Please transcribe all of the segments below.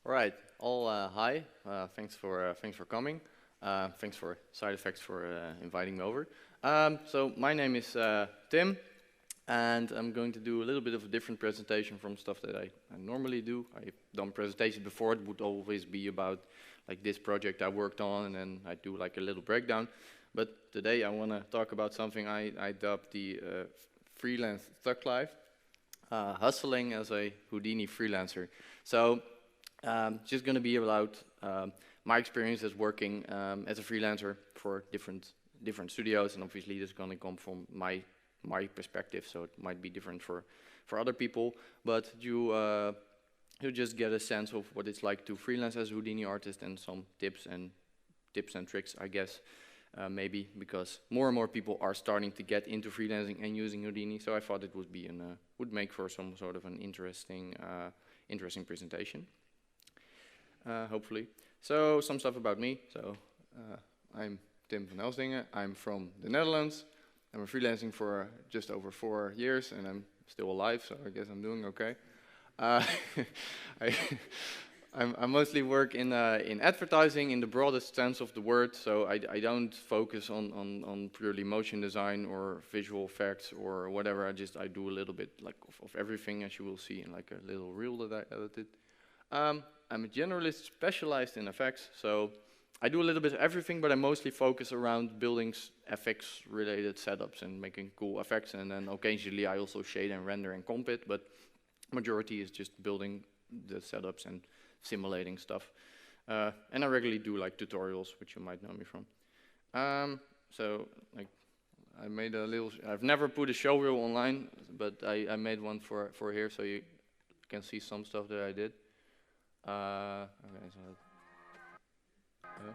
All right. Hi. Thanks for coming. Thanks for Side Effects for inviting me over. So my name is Tim, and I'm going to do a little bit of a different presentation from stuff that I normally do. I've done presentations before. It would always be about like this project I worked on, and then I do like a little breakdown. But today I want to talk about something I dubbed the freelance thug life, hustling as a Houdini freelancer. So just going to be about my experiences working as a freelancer for different studios, and obviously this is going to come from my perspective, so it might be different for other people. But you just get a sense of what it's like to freelance as a Houdini artist, and some tips and tricks, I guess. Maybe because more and more people are starting to get into freelancing and using Houdini, so I thought it would be would make for some sort of an interesting presentation. Hopefully. So some stuff about me. So I'm Tim van Helsdingen. I'm from the Netherlands. I'm freelancing for just over 4 years, and I'm still alive, so I guess I'm doing okay. I mostly work in advertising in the broadest sense of the word, so I don't focus on purely motion design or visual effects or whatever. I do a little bit like of everything, as you will see in like a little reel that I edited. I'm a generalist specialized in effects, so I do a little bit of everything, but I mostly focus around building FX related setups and making cool effects, and then occasionally I also shade and render and comp it, but majority is just building the setups and simulating stuff. And I regularly do like tutorials, which you might know me from. So like I made a little, I've never put a show reel online, but I made one for here, so you can see some stuff that I did. Okay, so okay.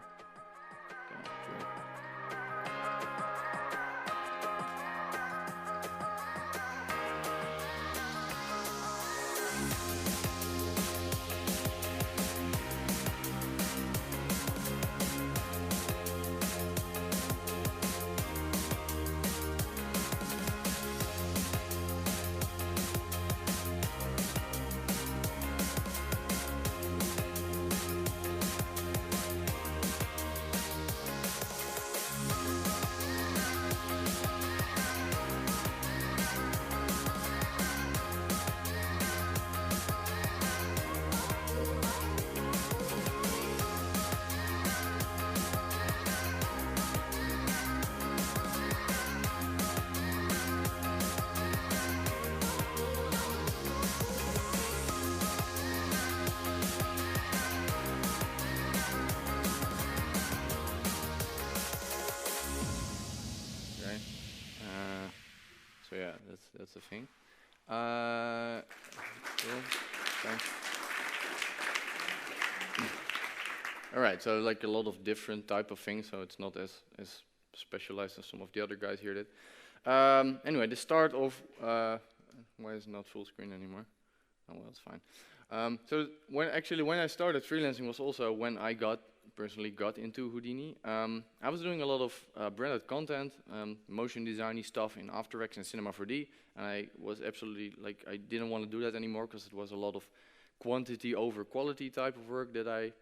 So yeah, that's the thing. Cool. Thanks. All right, so like a lot of different type of things, so it's not as specialized as some of the other guys here did. Anyway, the start of why is it not full screen anymore? Oh well, it's fine. So when I started freelancing was also when I personally got into Houdini. I was doing a lot of branded content, motion designy stuff in After Effects and Cinema 4D, and I was absolutely like, I didn't want to do that anymore because it was a lot of quantity over quality type of work that I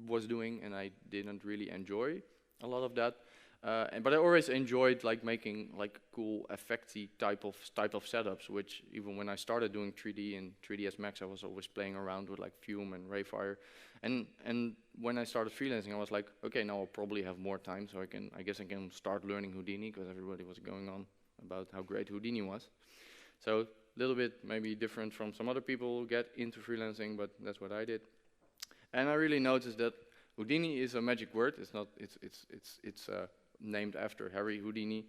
was doing, and I didn't really enjoy a lot of that. But I always enjoyed like making like cool effecty type of setups, which even when I started doing 3D and 3ds Max, I was always playing around with like Fume and Rayfire. And when I started freelancing, I was like, okay, now I'll probably have more time, so I guess I can start learning Houdini, because everybody was going on about how great Houdini was. So a little bit maybe different from some other people who get into freelancing, but that's what I did. And I really noticed that Houdini is a magic word. It's not. It's named after Harry Houdini,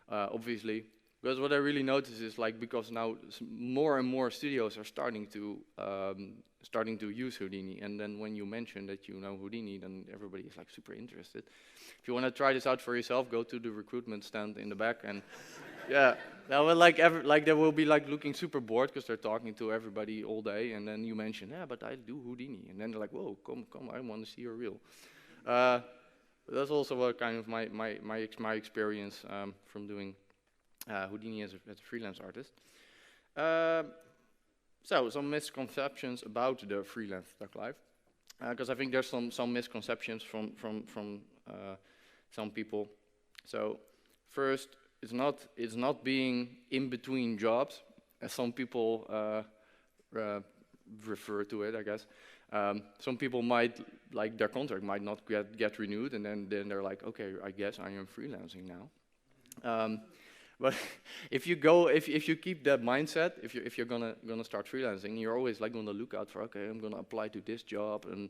obviously. Because what I really noticed is like, because now more and more studios are starting to use Houdini, and then when you mention that you know Houdini, then everybody is like super interested. If you want to try this out for yourself, go to the recruitment stand in the back, and yeah, that will they will be like looking super bored because they're talking to everybody all day, and then you mention, yeah, but I do Houdini, and then they're like, whoa, come, I want to see your reel. That's also what kind of my experience from doing Houdini as a freelance artist. So some misconceptions about the freelance thug life. because I think there's some misconceptions from some people. So first, it's not being in between jobs, as some people refer to it, I guess. Some people might, like, their contract might not get renewed, and then they're like, okay, I guess I am freelancing now. But if you keep that mindset, if you're gonna start freelancing, you're always like on the lookout for, okay, I'm gonna apply to this job and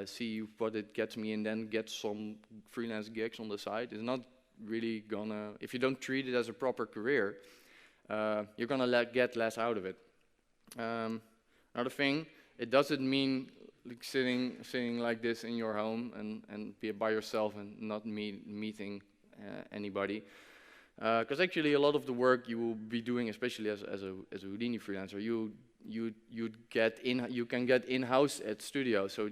see what it gets me, and then get some freelance gigs on the side. It's not really gonna, if you don't treat it as a proper career, you're gonna get less out of it. Another thing, it doesn't mean like sitting like this in your home and be by yourself and not meeting anybody. Because actually a lot of the work you will be doing, especially as a Houdini freelancer, you can get in-house at studio, so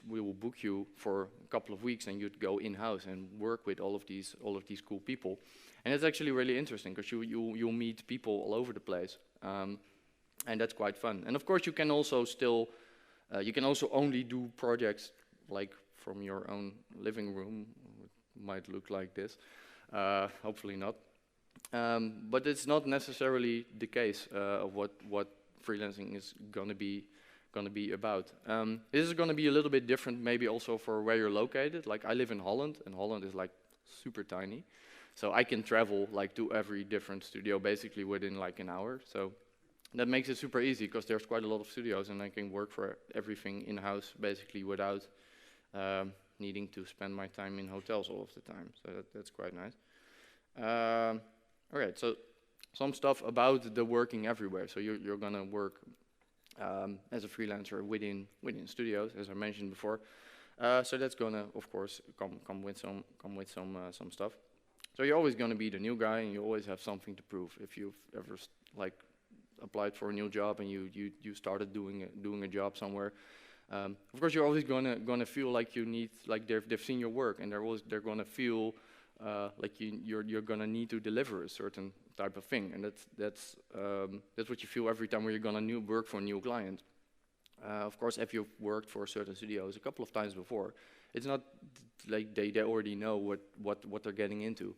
we will book you for a couple of weeks, and you'd go in-house and work with all of these cool people, and it's actually really interesting because you'll meet people all over the place, and that's quite fun. And of course, you can also only do projects like from your own living room. It might look like this, hopefully not. But it's not necessarily the case of what freelancing is gonna be about. This is gonna be a little bit different, maybe also for where you're located. Like, I live in Holland, and Holland is like super tiny, so I can travel like to every different studio basically within like an hour. So that makes it super easy because there's quite a lot of studios, and I can work for everything in-house basically without needing to spend my time in hotels all of the time. So that's quite nice. Alright, so some stuff about the working everywhere. So you're gonna work as a freelancer within studios, as I mentioned before. So that's gonna, of course, come with some stuff. So you're always gonna be the new guy, and you always have something to prove. If you've ever like applied for a new job and you started doing a job somewhere, of course you're always gonna feel like you need, like they've seen your work, and they're gonna feel like you're gonna need to deliver a certain type of thing, and that's what you feel every time when you're gonna work for a new client. Of course, if you've worked for certain studios a couple of times before, it's not like they already know what they're getting into.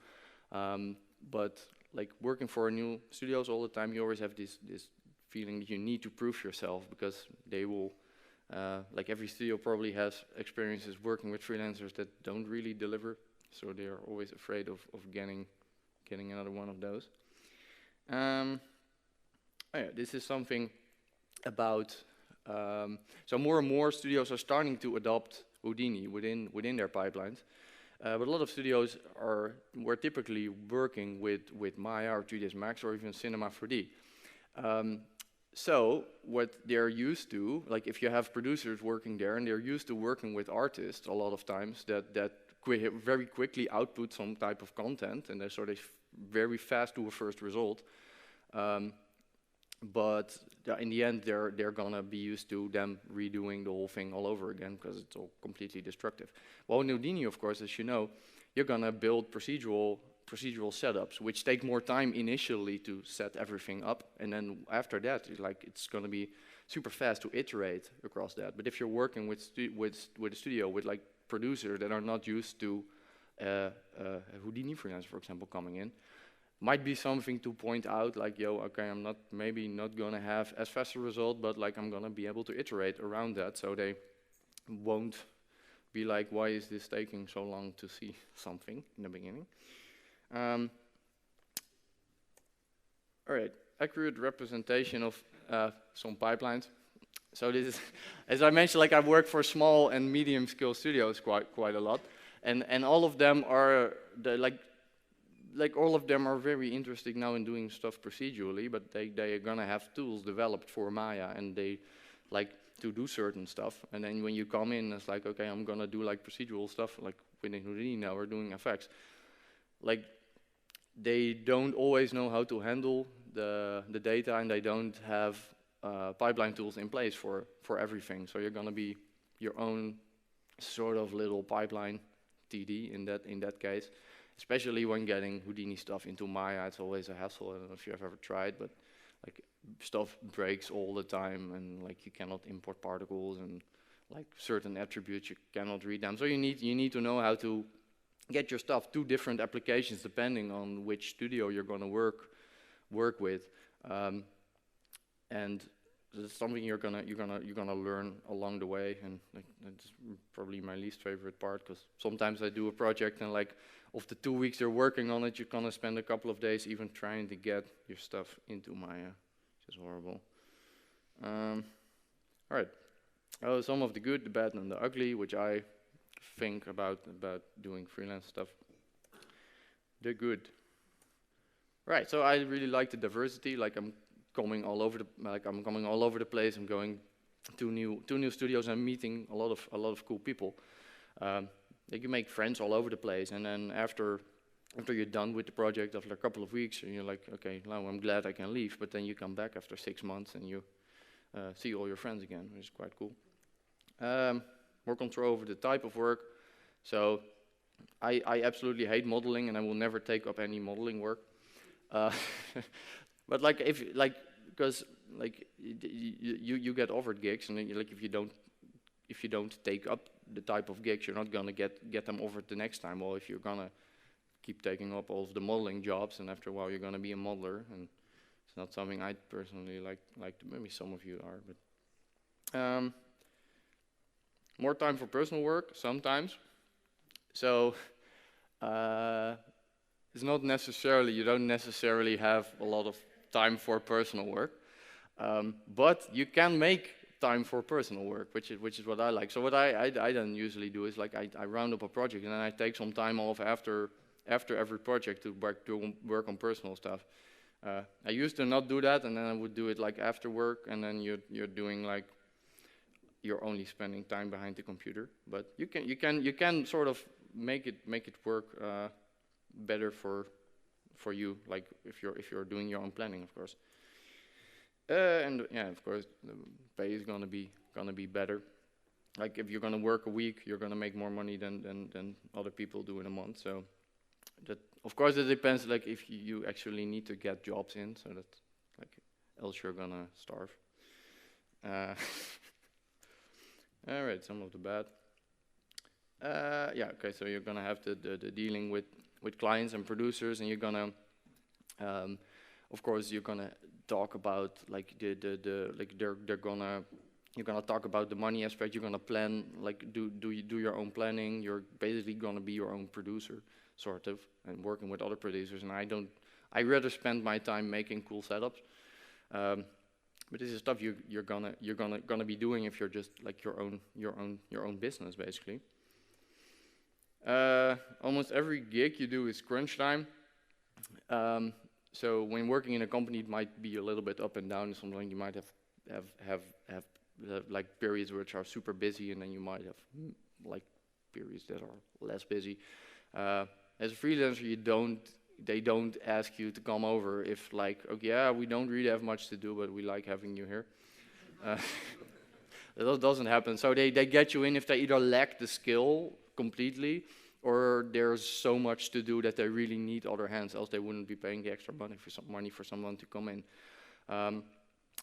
But like working for new studios all the time, you always have this feeling that you need to prove yourself, because they will, like every studio probably has experiences working with freelancers that don't really deliver. So they're always afraid of getting another one of those. Oh yeah, this is something about. So more and more studios are starting to adopt Houdini within their pipelines. But a lot of studios were typically working with Maya or 3ds Max or even Cinema 4D. So what they're used to, like if you have producers working there and they're used to working with artists a lot of times that very quickly output some type of content, and they sort of very fast do a first result. But in the end, they're gonna be used to them redoing the whole thing all over again because it's all completely destructive. Well, in Houdini, of course, as you know, you're gonna build procedural setups, which take more time initially to set everything up, and then after that, it's gonna be super fast to iterate across that. But if you're working with a studio with like producers that are not used to a Houdini freelance, for example, coming in, might be something to point out, like, yo, okay, I'm maybe not gonna have as fast a result, but like I'm gonna be able to iterate around that, so they won't be like, why is this taking so long to see something in the beginning? All right, accurate representation of some pipelines. So this is, as I mentioned, like I work for small and medium scale studios quite a lot, and all of them are all of them are very interested now in doing stuff procedurally, but they are gonna have tools developed for Maya, and they like to do certain stuff. And then when you come in, it's like, okay, I'm gonna do like procedural stuff, like within Houdini now we're doing FX. Like they don't always know how to handle the data, and they don't have pipeline tools in place for everything. So you're gonna be your own sort of little pipeline TD in that case. Especially when getting Houdini stuff into Maya, it's always a hassle. I don't know if you have ever tried, but like stuff breaks all the time, and like you cannot import particles, and like certain attributes, you cannot read them. So you need to know how to get your stuff to different applications depending on which studio you're going to work with, and it's something you're gonna learn along the way. And like, that's probably my least favorite part, because sometimes I do a project and like of the 2 weeks you're working on it, you're gonna spend a couple of days even trying to get your stuff into Maya, which is horrible. All right. Oh, some of the good, the bad, and the ugly, which I think about doing freelance stuff. The good. Right. So I really like the diversity. Like I'm coming all over the place. I'm going to new studios and meeting a lot of cool people. You can make friends all over the place, and then after you're done with the project, after a couple of weeks, and you're like, okay, now I'm glad I can leave. But then you come back after 6 months and you see all your friends again, which is quite cool. More control over the type of work. So I absolutely hate modeling, and I will never take up any modeling work. But like because you get offered gigs, and then like if you don't take up the type of gigs, you're not gonna get them offered the next time. Well, if you're gonna keep taking up all of the modeling jobs, and after a while you're gonna be a modeler, and it's not something I personally like to. Maybe some of you are, but more time for personal work sometimes. So it's not necessarily, you don't necessarily have a lot of time for personal work, but you can make time for personal work, which is what I like. So what I then usually do is like I round up a project, and then I take some time off after every project to work on personal stuff. I used to not do that, and then I would do it like after work, and then you're doing like, you're only spending time behind the computer. But you can sort of make it work better for you, like if you're doing your own planning, of course. And yeah, of course, the pay is gonna be better. Like if you're gonna work a week, you're gonna make more money than other people do in a month. So that, of course, it depends. Like if you actually need to get jobs in, so that like else you're gonna starve. All right, some of the bad. Yeah, okay. So you're gonna have the dealing with clients and producers, and you're gonna, of course, you're gonna talk about like you're gonna talk about the money aspect. You're gonna plan, like do your own planning. You're basically gonna be your own producer, sort of, and working with other producers. And I rather spend my time making cool setups. But this is stuff you're gonna be doing if you're just like your own business, basically. Almost every gig you do is crunch time. So when working in a company, it might be a little bit up and down. Sometimes you might have like periods which are super busy, and then you might have like periods that are less busy. As a freelancer, they don't ask you to come over if like, okay, yeah, we don't really have much to do, but we like having you here. That doesn't happen. So they get you in if they either lack the skill completely, or there's so much to do that they really need other hands, else they wouldn't be paying the extra money for someone to come in.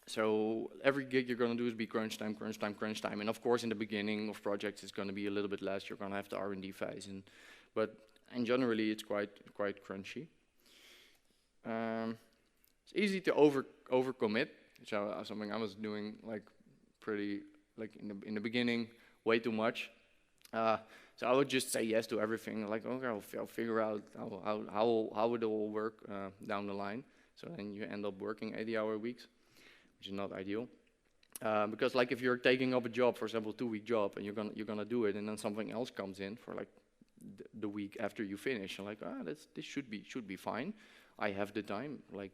So every gig you're going to do is be crunch time. And of course, in the beginning of projects, it's going to be a little bit less. You're going to have the R&D phase, and generally it's quite crunchy. It's easy to overcommit, which is something I was doing like pretty like in the beginning, way too much. So I would just say yes to everything. Like, okay, I'll figure out how it will work down the line. So then you end up working 80-hour weeks, which is not ideal. Because like if you're taking up a job, for example, 2-week job, and you're gonna do it, and then something else comes in for like the week after you finish, and like, this should be fine. I have the time. Like,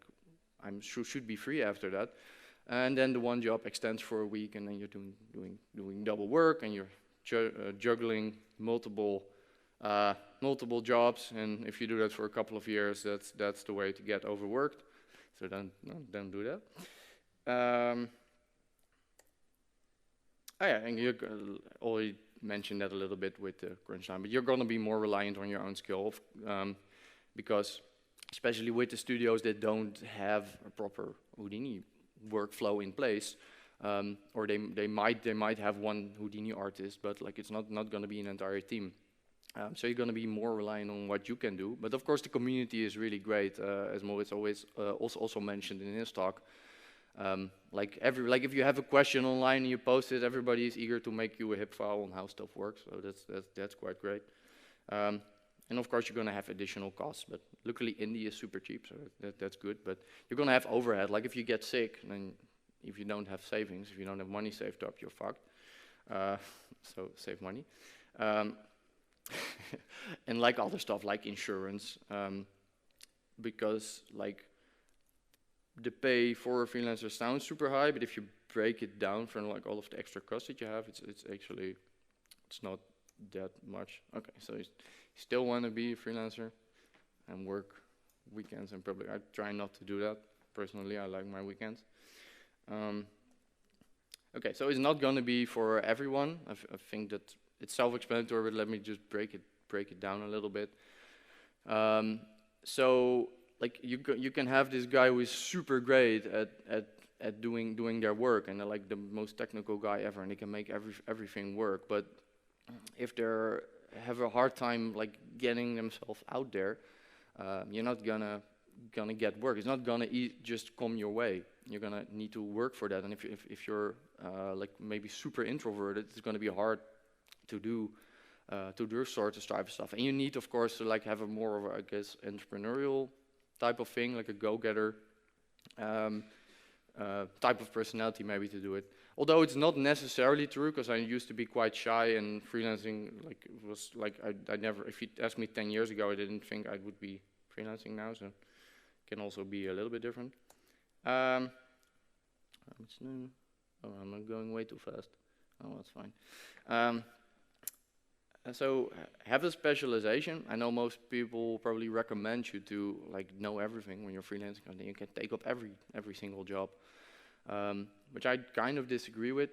should be free after that. And then the one job extends for a week, and then you're doing double work, and you're juggling multiple jobs, and if you do that for a couple of years, that's the way to get overworked. So don't do that. Oh yeah, and you already mentioned that a little bit with the crunch time, but you're going to be more reliant on your own skill, because especially with the studios that don't have a proper Houdini workflow in place, or they might have one Houdini artist, but like it's not going to be an entire team. So you're going to be more reliant on what you can do. But of course, the community is really great, as Moritz always also mentioned in his talk. Like if you have a question online and you post it, everybody is eager to make you a hip file on how stuff works. So that's quite great. And of course, you're going to have additional costs. But luckily, India is super cheap, so that's good. But you're going to have overhead. Like if you get sick, then if you don't have savings, if you don't have money saved up, you're fucked. So save money. And like other stuff, like insurance, because like the pay for a freelancer sounds super high, but if you break it down from like all of the extra costs that you have, it's actually not that much. Okay, so you still want to be a freelancer and work weekends and probably I try not to do that personally. I like my weekends. Okay, so it's not going to be for everyone. I think that it's self-explanatory, but let me just break it down a little bit. So like you can have this guy who is super great at doing their work, and they're like the most technical guy ever, and they can make everything work. But if they have a hard time like getting themselves out there, you're not gonna get work. It's not gonna just come your way. You're gonna need to work for that. And if you're like maybe super introverted, it's gonna be hard to do sort of type of stuff. And you need, of course, to like have a more of a, I guess, entrepreneurial type of thing, like a go-getter type of personality maybe to do it. Although it's not necessarily true, because I used to be quite shy, and freelancing like was like I never. If you asked me 10 years ago, I didn't think I would be freelancing now. So it can also be a little bit different. Oh, I'm going way too fast. Oh, that's fine. So have a specialization. I know most people probably recommend you to like know everything when you're freelancing, and then you can take up every single job, which I kind of disagree with.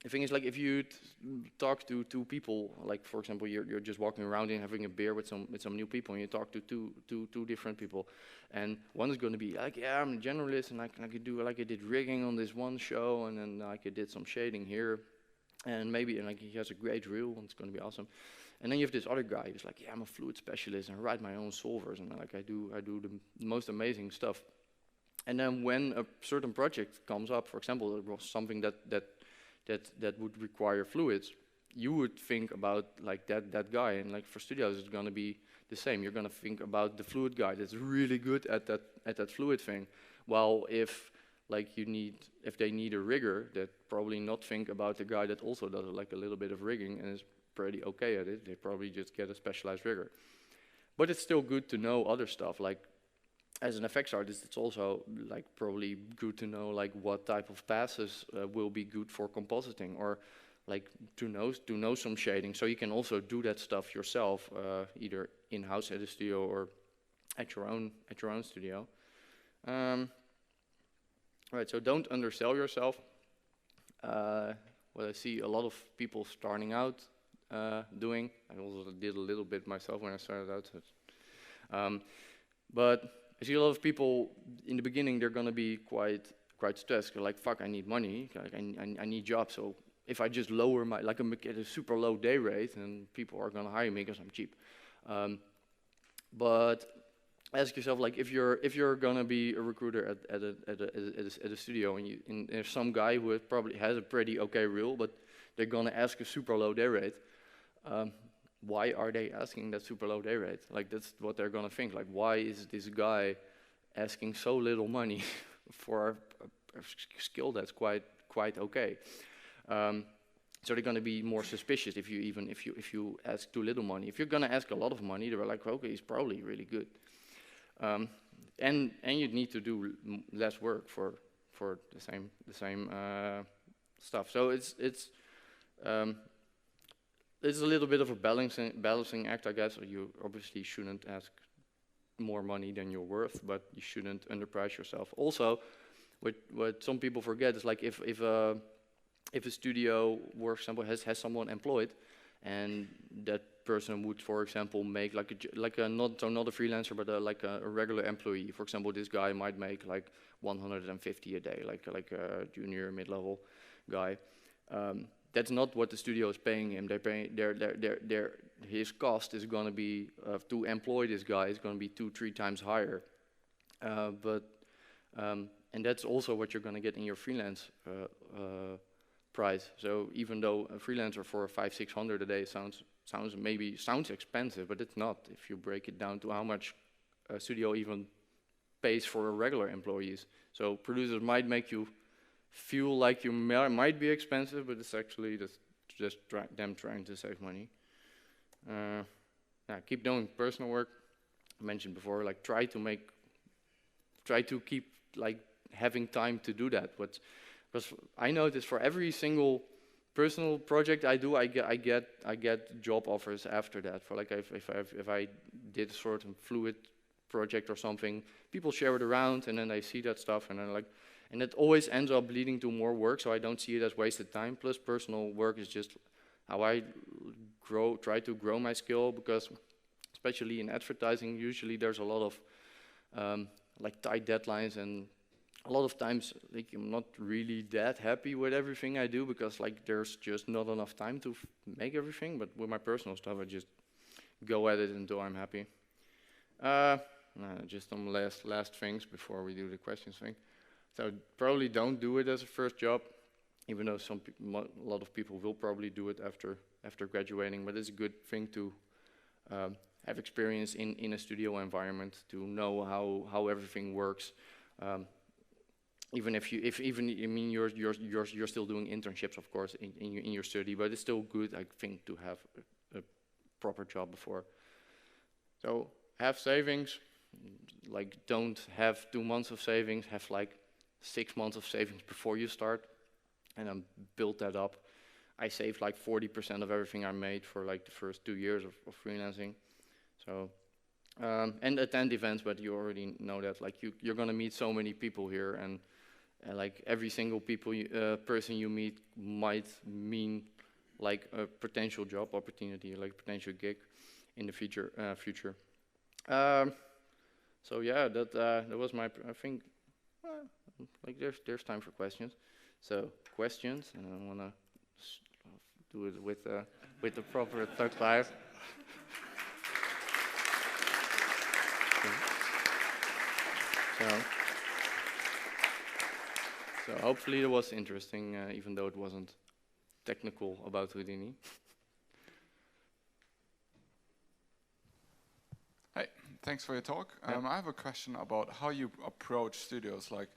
The thing is, like, if you talk to two people, like for example, you're just walking around and having a beer with some new people, and you talk to two different people, and one is going to be like, yeah, I'm a generalist, and I could do like I did rigging on this one show, and then like I did some shading here. And maybe like he has a great reel, and it's going to be awesome. And then you have this other guy who's like, yeah, I'm a fluid specialist, and I write my own solvers, and like I do the most amazing stuff. And then when a certain project comes up, for example, it was something that would require fluids, you would think about like that guy. And like for studios, it's going to be the same. You're going to think about the fluid guy that's really good at that fluid thing. While if they need a rigger, they'd probably not think about the guy that also does like a little bit of rigging and is pretty okay at it. They probably just get a specialized rigger. But it's still good to know other stuff. Like as an effects artist, it's also like probably good to know like what type of passes will be good for compositing, or like to know some shading. So you can also do that stuff yourself, either in-house at a studio or at your own studio. Right, so don't undersell yourself. What I see a lot of people starting out doing, I also did a little bit myself when I started out. So but I see a lot of people in the beginning, they're going to be quite stressed. They're like, fuck, I need money, like, I need jobs. So if I just lower my, like I'm at a super low day rate, then people are going to hire me because I'm cheap. But ask yourself, like, if you're gonna be a recruiter at a studio, and there's some guy who probably has a pretty okay reel, but they're gonna ask a super low day rate. Why are they asking that super low day rate? Like, that's what they're gonna think. Like, why is this guy asking so little money for a skill that's quite okay? So they're going to be more suspicious if you ask too little money. If you're going to ask a lot of money, they're like, okay, he's probably really good. And you need to do less work for the same stuff. So it's a little bit of a balancing act, I guess. You obviously shouldn't ask more money than you're worth, but you shouldn't underprice yourself. Also, what some people forget is, like, if a studio, for example, has someone employed, and that person would, for example, make like a not a freelancer, but like a regular employee. For example, this guy might make like 150 a day, like a junior mid-level guy. That's not what the studio is paying him. His cost is going to be to employ this guy is going to be 2-3 times higher. And that's also what you're going to get in your freelance price. So even though a freelancer for 500-600 a day sounds expensive, but it's not if you break it down to how much a studio even pays for regular employees. So producers might make you feel like you might be expensive, but it's actually just them trying to save money. Keep doing personal work. I mentioned before, like try to keep like having time to do that. Because I notice for every single personal project I do, I get job offers after that. For like if I did a sort of fluid project or something, people share it around, and then I see that stuff, and then and it always ends up leading to more work. So I don't see it as wasted time. Plus, personal work is just how I try to grow my skill, because especially in advertising, usually there's a lot of like tight deadlines, and a lot of times like I'm not really that happy with everything I do, because like there's just not enough time to make everything. But with my personal stuff, I just go at it until I'm happy. Just some last things before we do the questions thing. So probably don't do it as a first job, even though a lot of people will probably do it after graduating. But it's a good thing to have experience in a studio environment, to know how everything works. Even you're still doing internships, of course, in your study, but it's still good, I think, to have a proper job before. So have savings. Like don't have 2 months of savings. Have like 6 months of savings before you start, and then build that up. I saved like 40% of everything I made for like the first 2 years of freelancing. So and attend events, but you already know that like you're gonna meet so many people here, and like every single person you meet might mean like a potential job opportunity, like potential gig in the future. So yeah, that was my. I think like there's time for questions. So questions, and I wanna do it with the proper Thug Life. So hopefully it was interesting, even though it wasn't technical about Houdini. Hey, thanks for your talk. Yeah. I have a question about how you approach studios. Like,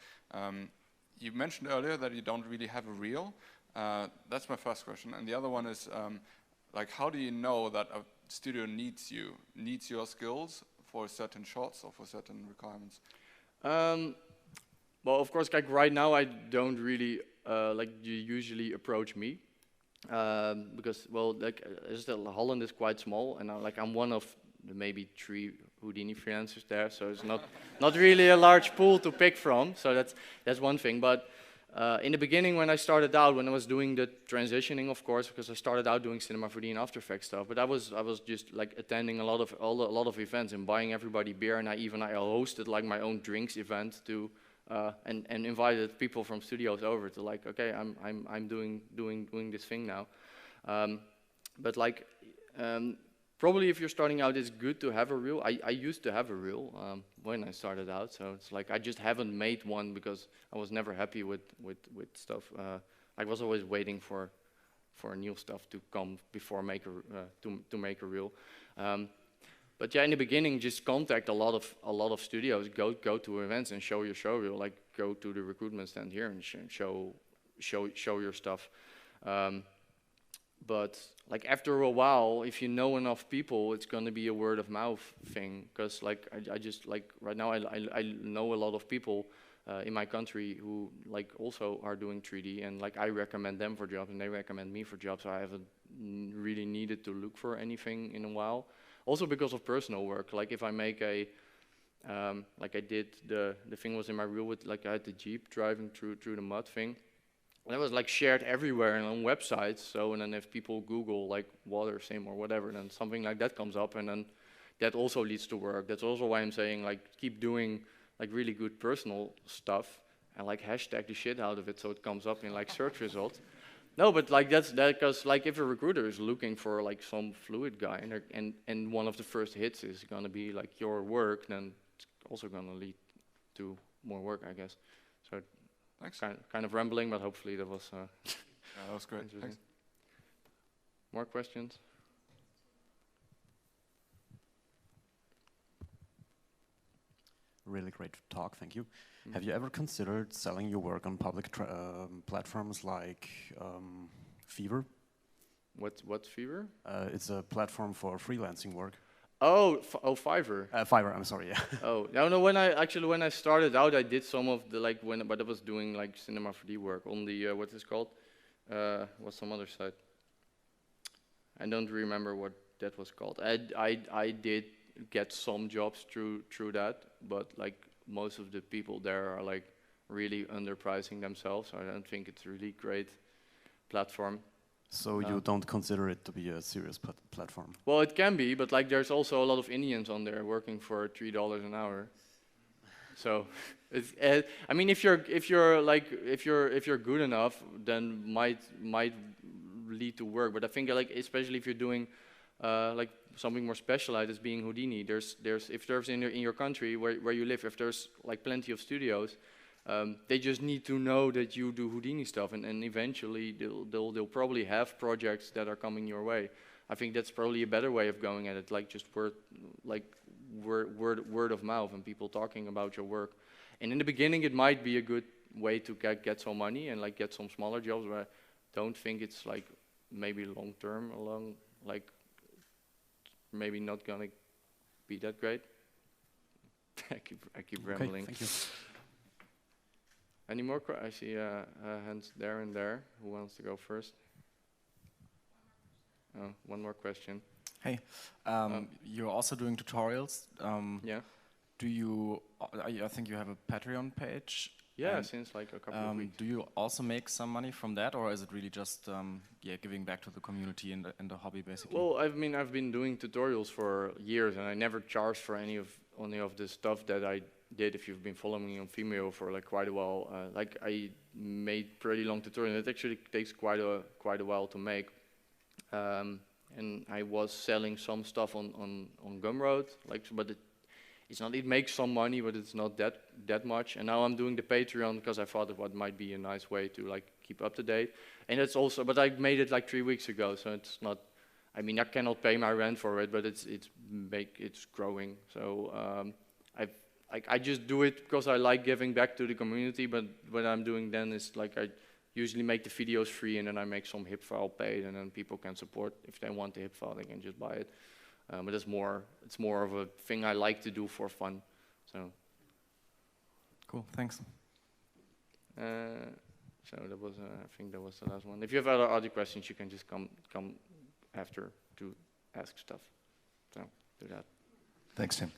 you mentioned earlier that you don't really have a reel. That's my first question. And the other one is, like, how do you know that a studio needs your skills for certain shots or for certain requirements? Well, of course, like right now, I don't really like you usually approach me because, well, like Holland is quite small, and I'm one of the maybe 3 Houdini freelancers there, so it's not really a large pool to pick from. So that's one thing. But in the beginning, when I started out, when I was doing the transitioning, of course, because I started out doing Cinema 4D and After Effects stuff, but I was just like attending a lot of events and buying everybody beer, and I hosted like my own drinks event to. And invited people from studios over to like, okay, I'm doing this thing now, but like probably if you're starting out, it's good to have a reel. I used to have a reel when I started out, so it's like I just haven't made one because I was never happy with stuff. I was always waiting for new stuff to come before to make a reel. But yeah, in the beginning, just contact a lot of studios. Go to events and show your show reel. Like go to the recruitment stand here and show your stuff. But like after a while, if you know enough people, it's gonna be a word of mouth thing. Because like I just like right now I know a lot of people in my country who like also are doing 3D, and like I recommend them for jobs and they recommend me for jobs. So I haven't really needed to look for anything in a while. Also because of personal work, like if I make like I did the thing was in my reel with like I had the Jeep driving through the mud thing. that was like shared everywhere and on websites. So, and then if people Google like water sim or whatever, then something like that comes up, and then that also leads to work. That's also why I'm saying like keep doing like really good personal stuff and like hashtag the shit out of it so it comes up in like search results. No, but like that's that because like if a recruiter is looking for like some fluid guy and one of the first hits is gonna be like your work, then it's also gonna lead to more work, I guess. So Thanks. kind of rambling, but hopefully that was Yeah, that was great. interesting. Thanks. More questions? Really great talk, thank you. Have you ever considered selling your work on public platforms like Fiverr? What's Fever? It's a platform for freelancing work. Oh, Fiverr. Fiverr, I'm sorry, yeah. Oh, no, when I started out, I did some of the, like, but I was doing, like, Cinema 4D work on the, what is it called? What's some other site? I don't remember what that was called. I did get some jobs through that, but, like, most of the people there are, like, really underpricing themselves, so I don't think it's a really great platform. So you don't consider it to be a serious platform? Well, it can be, but like there's also a lot of Indians on there working for $3 an hour. So, it's, I mean, if you're good enough, then might lead to work. But I think like especially if you're doing like something more specialized as being Houdini, if there's in your country where you live, if there's like plenty of studios. They just need to know that you do Houdini stuff, and eventually they'll probably have projects that are coming your way. I think that's probably a better way of going at it, like just word of mouth and people talking about your work. And in the beginning, it might be a good way to get some money and like get some smaller jobs, but I don't think it's like maybe long term, like maybe not gonna be that great. I keep rambling. Okay, thank you. Any more? I see hands there and there. Who wants to go first? Oh, one more question. Hey, you're also doing tutorials. Yeah. Do you? I think you have a Patreon page. Yeah, since like a couple of weeks. Do you also make some money from that, or is it really just giving back to the community and the hobby basically? Well, I've been doing tutorials for years, and I never charged for any of the stuff that I did. If you've been following me on Vimeo for like quite a while, like I made pretty long tutorials. It actually takes quite a while to make, and I was selling some stuff on Gumroad, like, but it's not. It makes some money, but it's not that much. And now I'm doing the Patreon because I thought it might be a nice way to like keep up to date. And it's also, but I made it like 3 weeks ago, so it's not. I mean, I cannot pay my rent for it, but it's growing. So I just do it because I like giving back to the community, but what I'm doing then is like I usually make the videos free and then I make some hip file paid and then people can support. If they want the hip file, they can just buy it. But it's more of a thing I like to do for fun. So. Cool, thanks. So that was, I think that was the last one. If you have other questions, you can just come after to ask stuff. So do that. Thanks, Tim.